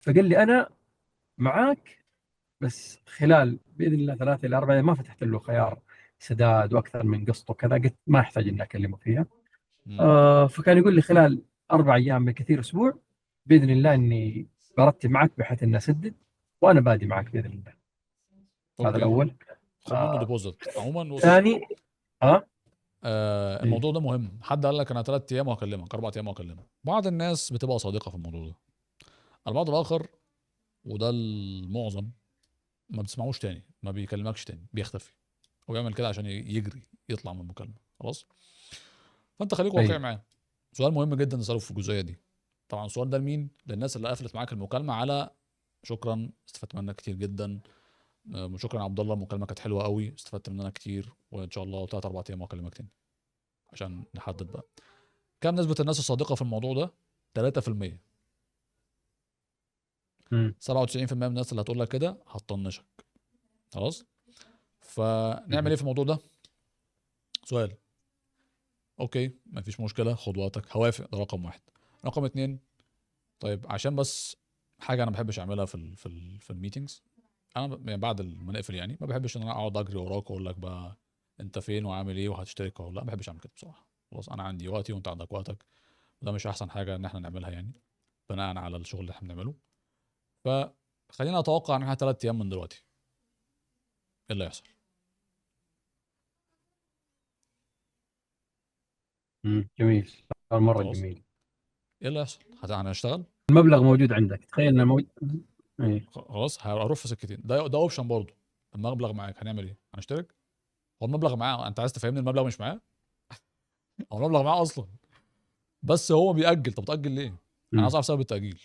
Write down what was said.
فقال لي انا معاك، بس خلال باذن الله 3 إلى 4 أيام. ما فتحت له خيار سداد واكثر من قسط وكذا، قلت ما يحتاج اني اكلمه فيها. مم. فكان يقول لي خلال 4 ايام بالكثير اسبوع باذن الله اني برتب معك بحيث اني اسدد، وانا بادي معك باذن الله. هذا اوكي، الاول. خد منه آه ديبوزيت عموما. بص، ثاني. اه إيه. الموضوع ده مهم. حد قال لك انا 3 ايام وهكلمك، 4 ايام وهكلمك، بعض الناس بتبقى صادقه في الموضوع ده. البعض الاخر، وده المعظم، ما بتسمعوش تاني، ما بيكلمكش تاني، بيختفي. هو بيعمل كده عشان يجري يطلع من المكالمه خلاص. فانت خليك واقعي طيب. معاه. سؤال مهم جدا نساله في الجزئيه دي. طبعا السؤال ده لمين؟ للناس اللي قفلت معاك المكالمه على شكرا استفدت منك كتير جدا، شكرا يا عبد الله، المكالمه كانت حلوه قوي، استفدت مننا كتير، وان شاء الله 3 4 ايام واكلمك تاني. عشان نحدد بقى كم نسبه الناس الصادقه في الموضوع ده. 3%. مم. 97% من الناس اللي هتقول لك كده هتطنشك. خلاص. فنعمل مم. ايه في الموضوع ده؟ سؤال. اوكي مفيش مشكله، خد وقتك، هوافق، ده رقم واحد. رقم اتنين، طيب عشان بس حاجه انا ما بحبش اعملها في الميتنجز. انا يعني بعد ما نقفل يعني ما بحبش ان انا اقعد اجري وراك واقول لك بقى انت فين وعامل ايه وهتشترك ولا لا. ما بحبش اعمل كده بصراحه. خلاص انا عندي وقتي وانت عندك وقتك، وده مش احسن حاجه ان احنا نعملها يعني، بناء على الشغل اللي احنا بنعمله. فخلينا اتوقع ان احنا 3 ايام من دلوقتي ايه اللي هيحصل. جميل. سؤال مره خلاص، جميل. ايه اللي هيحصل؟ هنشتغل. المبلغ موجود عندك، تخيل انه موجود. ايه. خلاص هروح في سكتين. ده اوبشن برضه. المبلغ معاك هنعمل ايه؟ هنشترك. هو المبلغ معاه، انت عايز تفهمني المبلغ مش معاه؟ هو المبلغ معاه اصلا، بس هو بيأجل. طب تأجل ليه؟ انا عايز مم. اعرف سبب التأجيل.